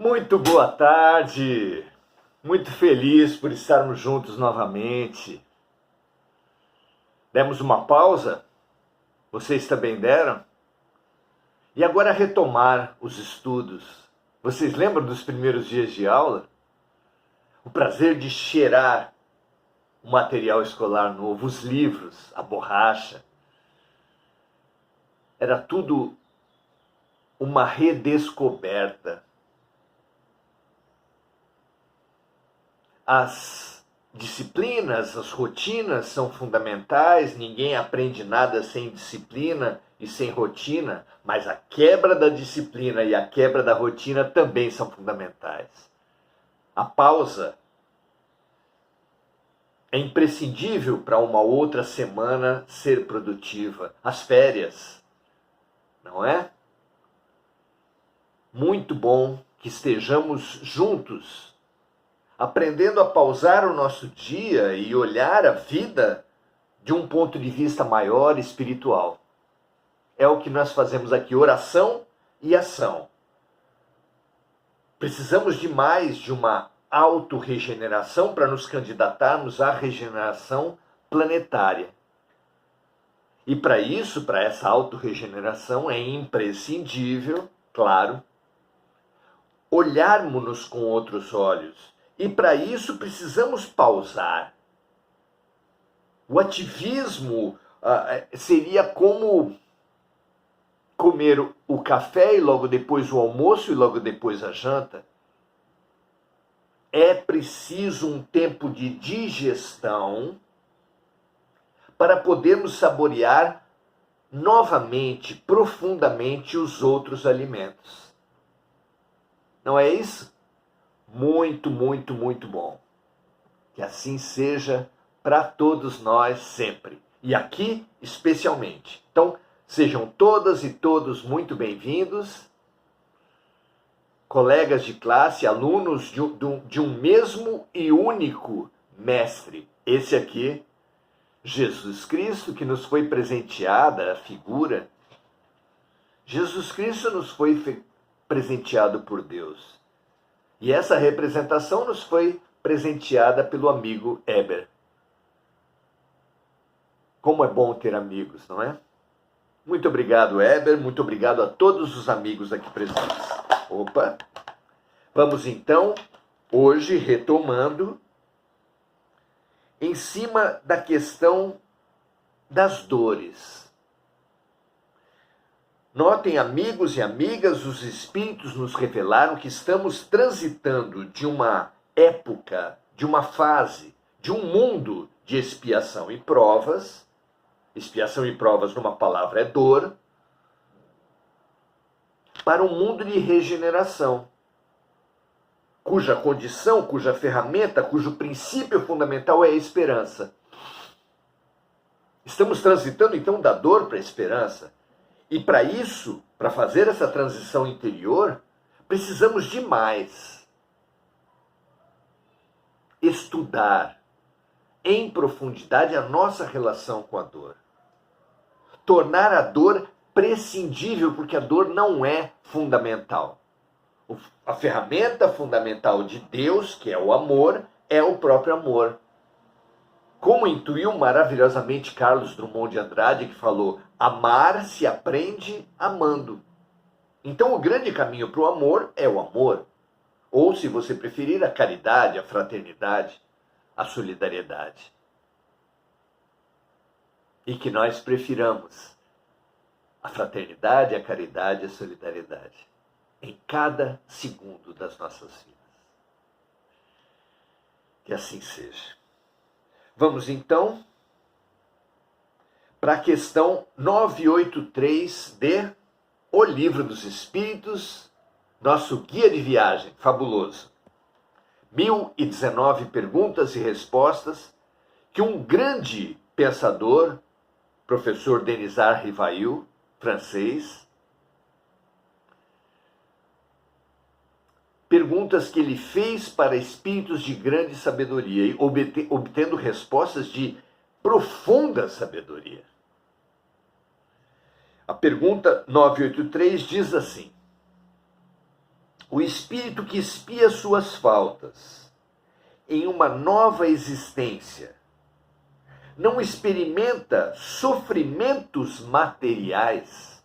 Muito boa tarde, muito feliz por estarmos juntos novamente. Demos uma pausa, vocês também deram? E agora retomar os estudos. Vocês lembram dos primeiros dias de aula? O prazer de cheirar o material escolar novo, os livros, a borracha. Era tudo uma redescoberta. As disciplinas, as rotinas são fundamentais, ninguém aprende nada sem disciplina e sem rotina, mas a quebra da disciplina e a quebra da rotina também são fundamentais. A pausa é imprescindível para uma outra semana ser produtiva. As férias, não é? Muito bom que estejamos juntos, aprendendo a pausar o nosso dia e olhar a vida de um ponto de vista maior espiritual. É o que nós fazemos aqui, oração e ação. Precisamos de mais de uma autorregeneração para nos candidatarmos à regeneração planetária. E para isso, para essa autorregeneração, é imprescindível, claro, olharmos-nos com outros olhos. E para isso precisamos pausar. O ativismo seria como comer o café e logo depois o almoço e logo depois a janta. É preciso um tempo de digestão para podermos saborear novamente, profundamente os outros alimentos. Não é isso? Muito, muito, muito bom. Que assim seja para todos nós sempre. E aqui, especialmente. Então, sejam todas e todos muito bem-vindos. Colegas de classe, alunos de um mesmo e único mestre. Esse aqui, Jesus Cristo, que nos foi presenteada a figura. Jesus Cristo nos foi presenteado por Deus. E essa representação nos foi presenteada pelo amigo Eber. Como é bom ter amigos, não é? Muito obrigado, Eber. Muito obrigado a todos os amigos aqui presentes. Opa! Vamos então, hoje, retomando, em cima da questão das dores. Notem, amigos e amigas, os espíritos nos revelaram que estamos transitando de uma época, de uma fase, de um mundo de expiação e provas. Expiação e provas, numa palavra, é dor. Para um mundo de regeneração, cuja condição, cuja ferramenta, cujo princípio fundamental é a esperança. Estamos transitando, então, da dor para a esperança. E para isso, para fazer essa transição interior, precisamos de mais. Estudar em profundidade a nossa relação com a dor. Tornar a dor prescindível, porque a dor não é fundamental. A ferramenta fundamental de Deus, que é o amor, é o próprio amor. Como intuiu maravilhosamente Carlos Drummond de Andrade, que falou: amar se aprende amando. Então o grande caminho para o amor é o amor. Ou, se você preferir, a caridade, a fraternidade, a solidariedade. E que nós prefiramos a fraternidade, a caridade e a solidariedade em cada segundo das nossas vidas. Que assim seja. Vamos então para a questão 983 de O Livro dos Espíritos, nosso guia de viagem fabuloso. 1019 perguntas e respostas que um grande pensador, professor Denisard Rivail, francês, perguntas que ele fez para espíritos de grande sabedoria e obtendo respostas de profunda sabedoria. A pergunta 983 diz assim: O espírito que expia suas faltas em uma nova existência não experimenta sofrimentos materiais.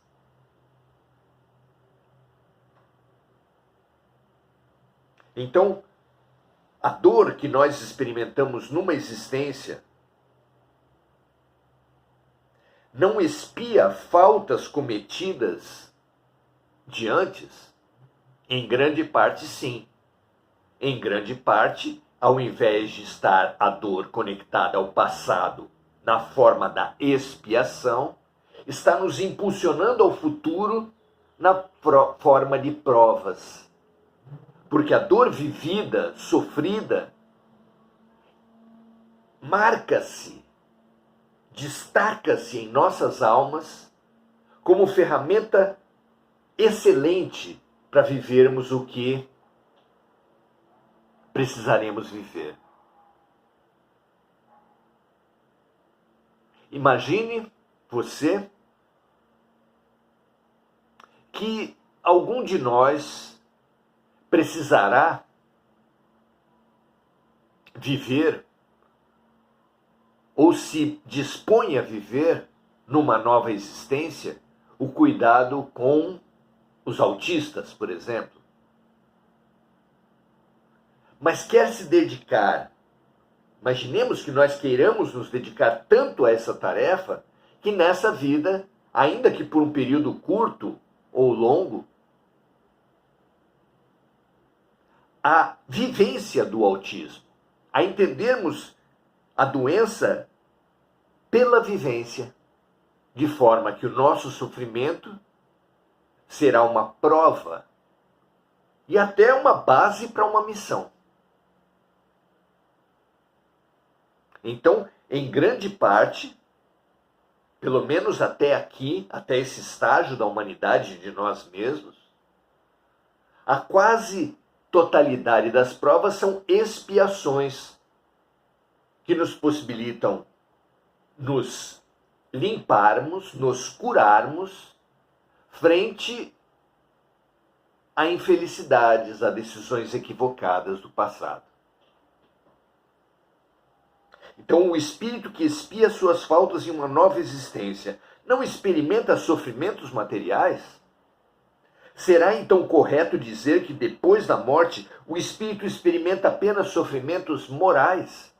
Então, a dor que nós experimentamos numa existência não expia faltas cometidas de antes? Em grande parte, sim. Em grande parte, ao invés de estar a dor conectada ao passado na forma da expiação, está nos impulsionando ao futuro na forma de provas. Porque a dor vivida, sofrida, marca-se, destaca-se em nossas almas como ferramenta excelente para vivermos o que precisaremos viver. Imagine você que algum de nós precisará viver ou se dispõe a viver numa nova existência o cuidado com os autistas, por exemplo. Mas quer se dedicar, imaginemos que nós queiramos nos dedicar tanto a essa tarefa, que nessa vida, ainda que por um período curto ou longo, a vivência do autismo, a entendermos a doença pela vivência, de forma que o nosso sofrimento será uma prova e até uma base para uma missão. Então, em grande parte, pelo menos até aqui, até esse estágio da humanidade de nós mesmos, a quase totalidade das provas são expiações que nos possibilitam nos limparmos, nos curarmos frente a infelicidades, a decisões equivocadas do passado. Então, o espírito que expia suas faltas em uma nova existência não experimenta sofrimentos materiais? Será então correto dizer que depois da morte o espírito experimenta apenas sofrimentos morais?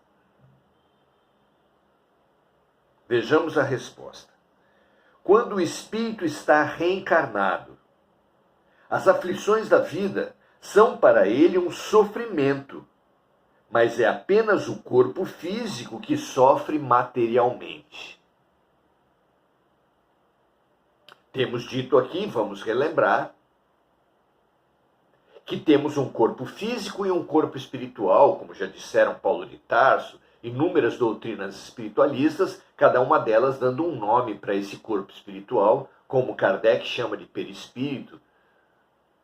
Vejamos a resposta. Quando o espírito está reencarnado, as aflições da vida são para ele um sofrimento, mas é apenas o corpo físico que sofre materialmente. Temos dito aqui, vamos relembrar, que temos um corpo físico e um corpo espiritual, como já disseram Paulo de Tarso, inúmeras doutrinas espiritualistas, cada uma delas dando um nome para esse corpo espiritual, como Kardec chama de perispírito,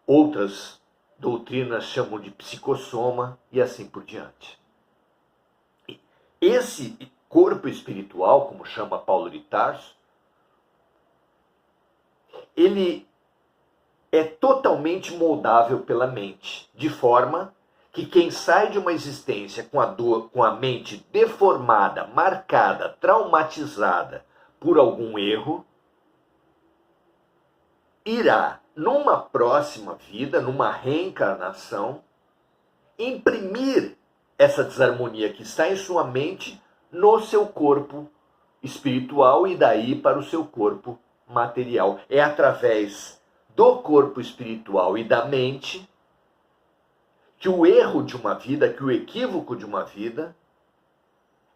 outras doutrinas chamam de psicossoma e assim por diante. Esse corpo espiritual, como chama Paulo de Tarso, ele é totalmente moldável pela mente, de forma que quem sai de uma existência com a dor, com a mente deformada, marcada, traumatizada por algum erro, irá, numa próxima vida, numa reencarnação, imprimir essa desarmonia que está em sua mente no seu corpo espiritual e daí para o seu corpo material. É através do corpo espiritual e da mente que o erro de uma vida, que o equívoco de uma vida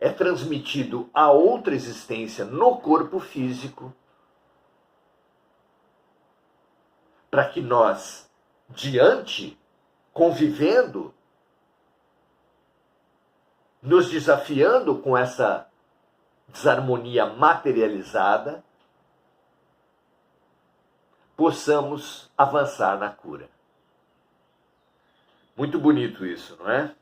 é transmitido a outra existência no corpo físico, para que nós, diante, convivendo, nos desafiando com essa desarmonia materializada, possamos avançar na cura. Muito bonito isso, não é?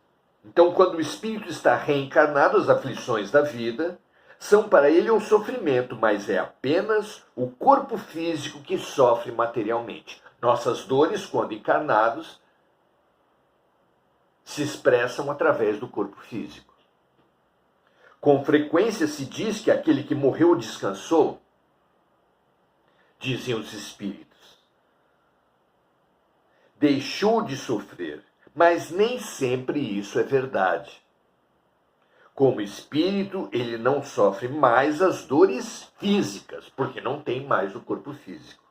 Então, quando o espírito está reencarnado, as aflições da vida são para ele um sofrimento, mas é apenas o corpo físico que sofre materialmente. Nossas dores, quando encarnados, se expressam através do corpo físico. Com frequência se diz que aquele que morreu descansou, dizem os espíritos. Deixou de sofrer, mas nem sempre isso é verdade. Como espírito, ele não sofre mais as dores físicas, porque não tem mais o corpo físico.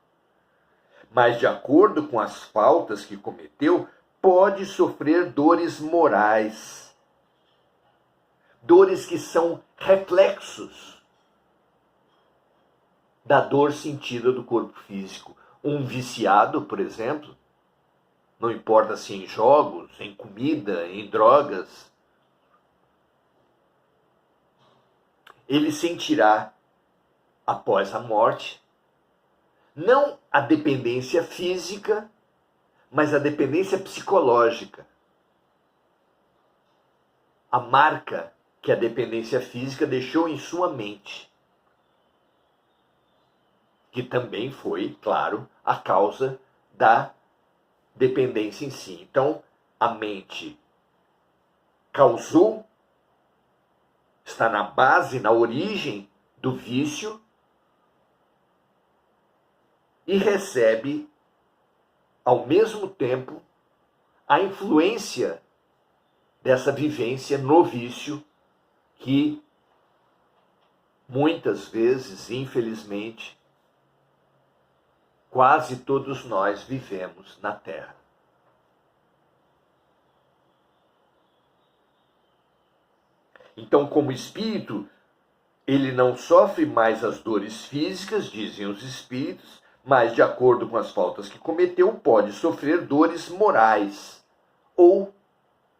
Mas, de acordo com as faltas que cometeu, pode sofrer dores morais. Dores que são reflexos da dor sentida do corpo físico. Um viciado, por exemplo, não importa se em jogos, em comida, em drogas, ele sentirá, após a morte, não a dependência física, mas a dependência psicológica. A marca que a dependência física deixou em sua mente, que também foi, claro, a causa da dependência em si. Então, a mente causou, está na base, na origem do vício e recebe, ao mesmo tempo, a influência dessa vivência no vício que muitas vezes, infelizmente, quase todos nós vivemos na Terra. Então, como espírito, ele não sofre mais as dores físicas, dizem os espíritos, mas, de acordo com as faltas que cometeu, pode sofrer dores morais ou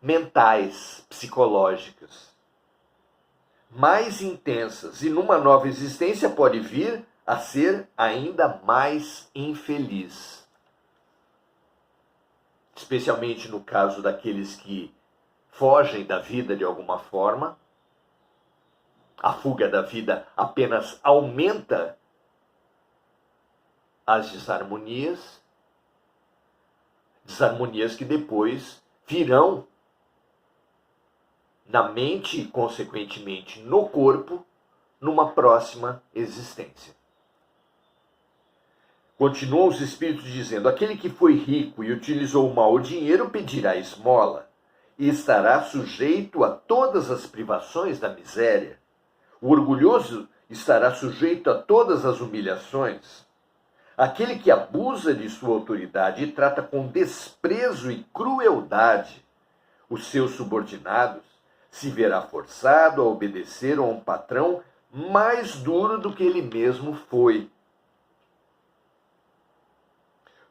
mentais, psicológicas, mais intensas, e numa nova existência pode vir a ser ainda mais infeliz. Especialmente no caso daqueles que fogem da vida de alguma forma. A fuga da vida apenas aumenta as desarmonias que depois virão na mente e, consequentemente, no corpo, numa próxima existência. Continuam os espíritos dizendo: aquele que foi rico e utilizou mal o dinheiro pedirá esmola e estará sujeito a todas as privações da miséria. O orgulhoso estará sujeito a todas as humilhações. Aquele que abusa de sua autoridade e trata com desprezo e crueldade os seus subordinados se verá forçado a obedecer a um patrão mais duro do que ele mesmo foi.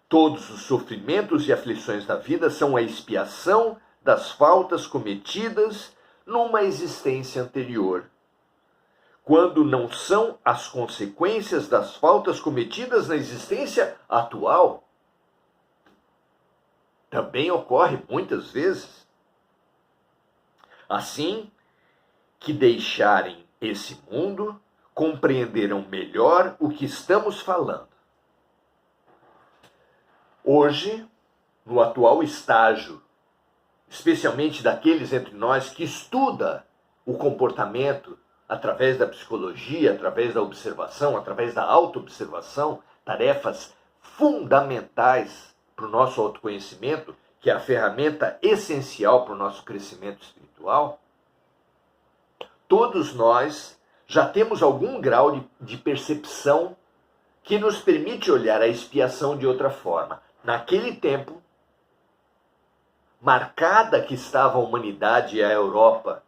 Todos os sofrimentos e aflições da vida são a expiação das faltas cometidas numa existência anterior, quando não são as consequências das faltas cometidas na existência atual. Também ocorre muitas vezes. Assim que deixarem esse mundo, compreenderão melhor o que estamos falando. Hoje, no atual estágio, especialmente daqueles entre nós que estuda o comportamento através da psicologia, através da observação, através da autoobservação, tarefas fundamentais para o nosso autoconhecimento, que é a ferramenta essencial para o nosso crescimento espiritual, todos nós já temos algum grau de percepção que nos permite olhar a expiação de outra forma. Naquele tempo, marcada que estava a humanidade e a Europa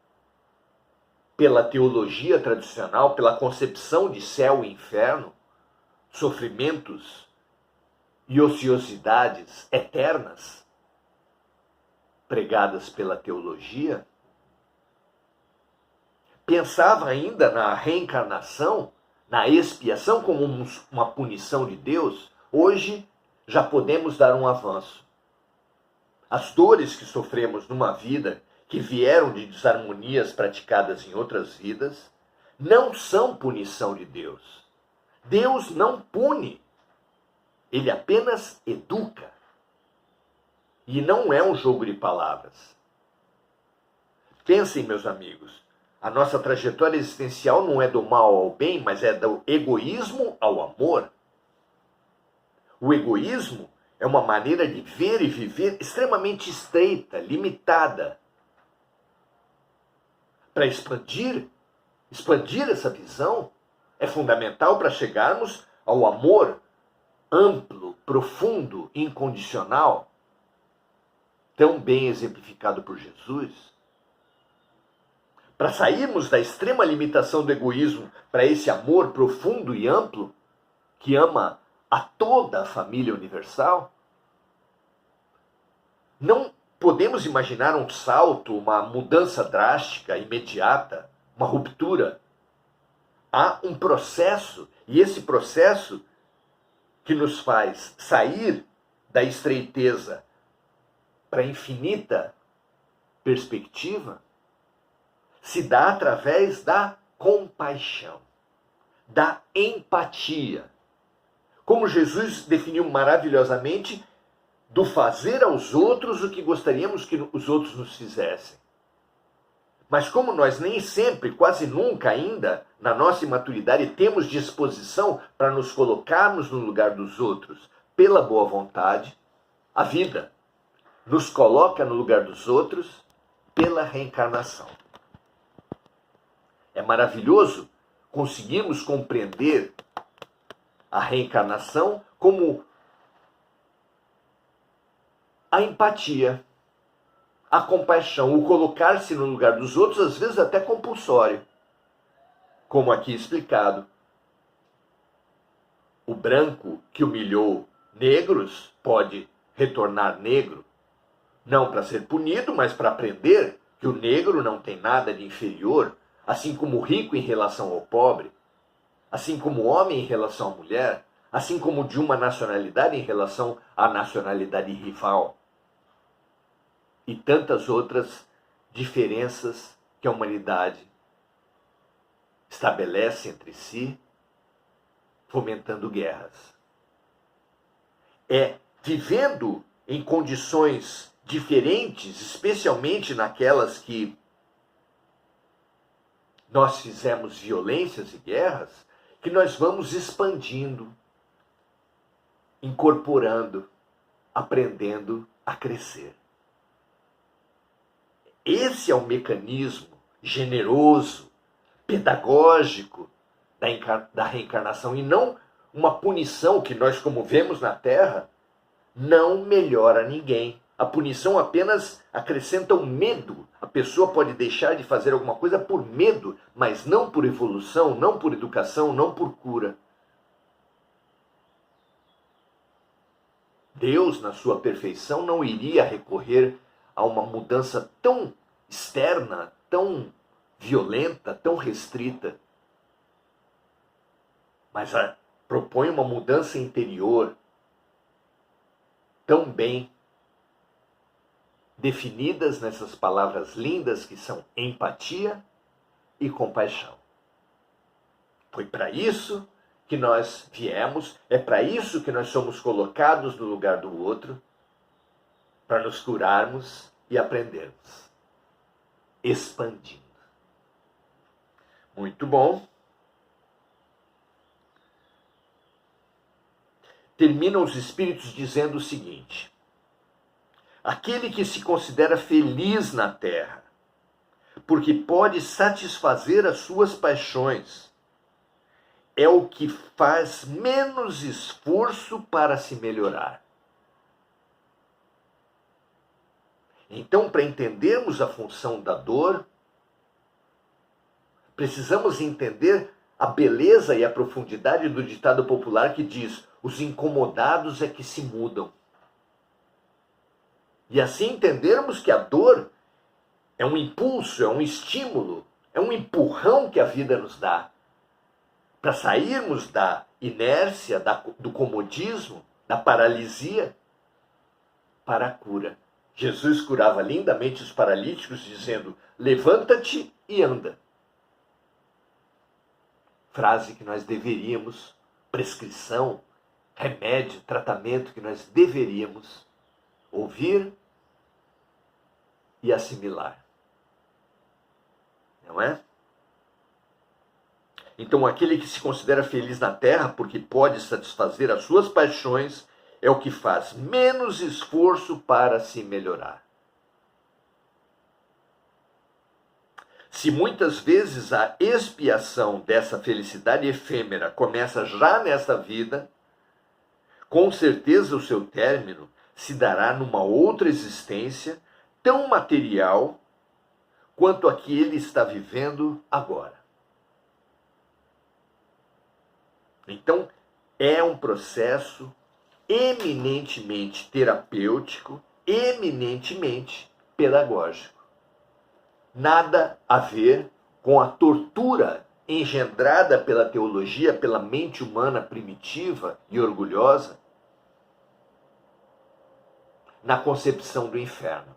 pela teologia tradicional, pela concepção de céu e inferno, sofrimentos e ociosidades eternas, pregadas pela teologia, pensava ainda na reencarnação, na expiação como uma punição de Deus. Hoje já podemos dar um avanço. As dores que sofremos numa vida que vieram de desarmonias praticadas em outras vidas não são punição de Deus. Deus não pune. Ele apenas educa. E não é um jogo de palavras. Pensem, meus amigos, a nossa trajetória existencial não é do mal ao bem, mas é do egoísmo ao amor. O egoísmo é uma maneira de ver e viver extremamente estreita, limitada. Para expandir essa visão é fundamental para chegarmos ao amor amplo, profundo, incondicional, tão bem exemplificado por Jesus. Para sairmos da extrema limitação do egoísmo para esse amor profundo e amplo, que ama a toda a família universal, não podemos imaginar um salto, uma mudança drástica, imediata, uma ruptura. Há um processo, e esse processo que nos faz sair da estreiteza para a infinita perspectiva, se dá através da compaixão, da empatia. Como Jesus definiu maravilhosamente, do fazer aos outros o que gostaríamos que os outros nos fizessem. Mas como nós nem sempre, quase nunca ainda, na nossa imaturidade, temos disposição para nos colocarmos no lugar dos outros pela boa vontade, a vida nos coloca no lugar dos outros pela reencarnação. É maravilhoso conseguirmos compreender a reencarnação como a empatia, a compaixão, o colocar-se no lugar dos outros, às vezes até compulsório. Como aqui explicado. O branco que humilhou negros pode retornar negro, não para ser punido, mas para aprender que o negro não tem nada de inferior, assim como o rico em relação ao pobre, assim como o homem em relação à mulher, assim como de uma nacionalidade em relação à nacionalidade rival. E tantas outras diferenças que a humanidade estabelece entre si, fomentando guerras. É vivendo em condições diferentes, especialmente naquelas que nós fizemos violências e guerras, que nós vamos expandindo, incorporando, aprendendo a crescer. Esse é o mecanismo generoso, pedagógico da reencarnação, e não uma punição que nós, como vemos na Terra, não melhora ninguém. A punição apenas acrescenta um medo. A pessoa pode deixar de fazer alguma coisa por medo, mas não por evolução, não por educação, não por cura. Deus, na sua perfeição, não iria recorrer a uma mudança tão externa, tão violenta, tão restrita, mas propõe uma mudança interior tão bem definidas nessas palavras lindas que são empatia e compaixão. Foi para isso que nós viemos, é para isso que nós somos colocados no lugar do outro, para nos curarmos e aprendermos, expandindo. Muito bom. Terminam os espíritos dizendo o seguinte: aquele que se considera feliz na terra, porque pode satisfazer as suas paixões, é o que faz menos esforço para se melhorar. Então, para entendermos a função da dor, precisamos entender a beleza e a profundidade do ditado popular que diz: os incomodados é que se mudam. E assim entendermos que a dor é um impulso, é um estímulo, é um empurrão que a vida nos dá para sairmos da inércia, do comodismo, da paralisia, para a cura. Jesus curava lindamente os paralíticos dizendo: levanta-te e anda. Frase que nós deveríamos, prescrição, remédio, tratamento que nós deveríamos ouvir e assimilar. não é? Então aquele que se considera feliz na terra porque pode satisfazer as suas paixões é o que faz menos esforço para se melhorar. Se muitas vezes a expiação dessa felicidade efêmera começa já nesta vida, com certeza o seu término se dará numa outra existência tão material quanto a que ele está vivendo agora. Então, é um processo eminentemente terapêutico, eminentemente pedagógico. Nada a ver com a tortura engendrada pela teologia, pela mente humana primitiva e orgulhosa, na concepção do inferno.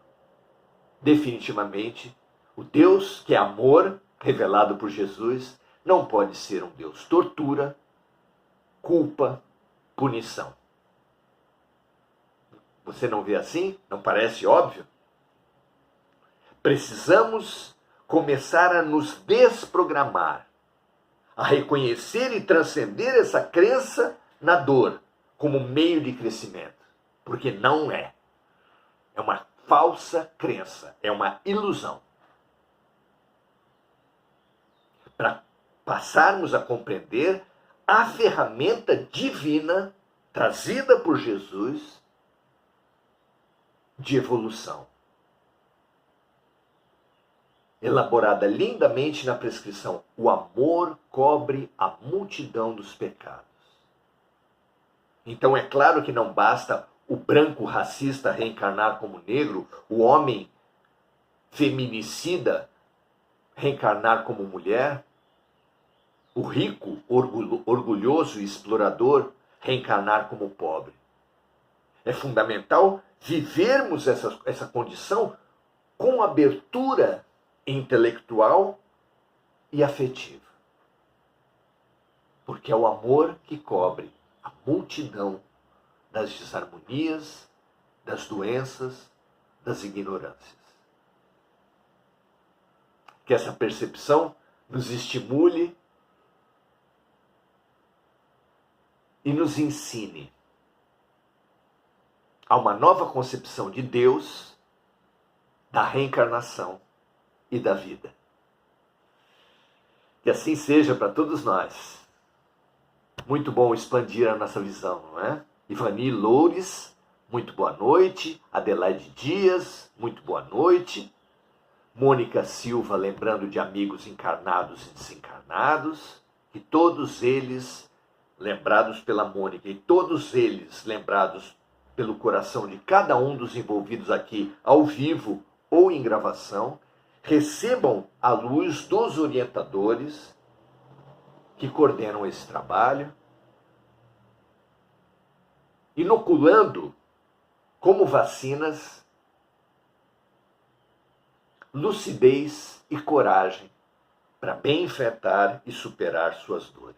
Definitivamente, o Deus que é amor, revelado por Jesus, não pode ser um Deus tortura, culpa, punição. Você não vê assim? Não parece óbvio? Precisamos começar a nos desprogramar, a reconhecer e transcender essa crença na dor como meio de crescimento. Porque não é. É uma falsa crença, é uma ilusão. Para passarmos a compreender a ferramenta divina trazida por Jesus de evolução, elaborada lindamente na prescrição: o amor cobre a multidão dos pecados. Então é claro que não basta o branco racista reencarnar como negro, o homem feminicida reencarnar como mulher, o rico, orgulhoso e explorador reencarnar como pobre. É fundamental vivermos essa condição com abertura intelectual e afetiva. Porque é o amor que cobre a multidão das desarmonias, das doenças, das ignorâncias. Que essa percepção nos estimule e nos ensine a uma nova concepção de Deus, da reencarnação e da vida. Que assim seja para todos nós. Muito bom expandir a nossa visão, não é? Ivani Loures, muito boa noite. Adelaide Dias, muito boa noite. Mônica Silva, lembrando de amigos encarnados e desencarnados, que todos eles lembrados pela Mônica e todos eles lembrados pelo coração de cada um dos envolvidos aqui ao vivo ou em gravação, recebam a luz dos orientadores que coordenam esse trabalho, inoculando como vacinas lucidez e coragem para bem enfrentar e superar suas dores.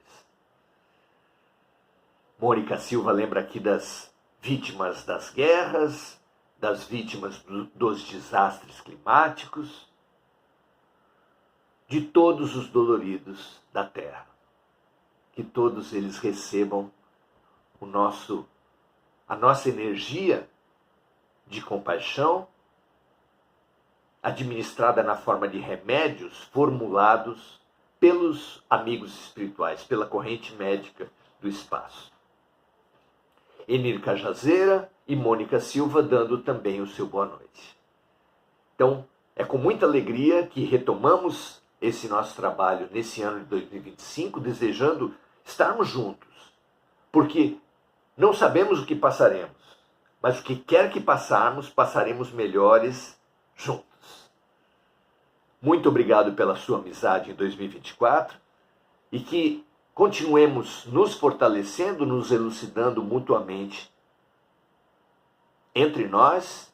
Mônica Silva lembra aqui das vítimas das guerras, das vítimas dos desastres climáticos, de todos os doloridos da terra. Que todos eles recebam a nossa energia de compaixão, administrada na forma de remédios formulados pelos amigos espirituais, pela corrente médica do espaço. Enir Cajazeira e Mônica Silva dando também o seu boa noite. Então, é com muita alegria que retomamos esse nosso trabalho nesse ano de 2025, desejando estarmos juntos, porque não sabemos o que passaremos, mas o que quer que passarmos, passaremos melhores juntos. Muito obrigado pela sua amizade em 2024 e que continuemos nos fortalecendo, nos elucidando mutuamente entre nós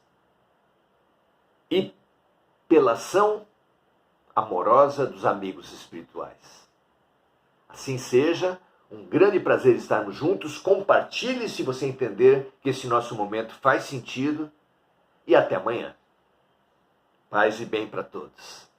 e pela ação amorosa dos amigos espirituais. Assim seja, um grande prazer estarmos juntos. Compartilhe se você entender que esse nosso momento faz sentido e até amanhã. Paz e bem para todos.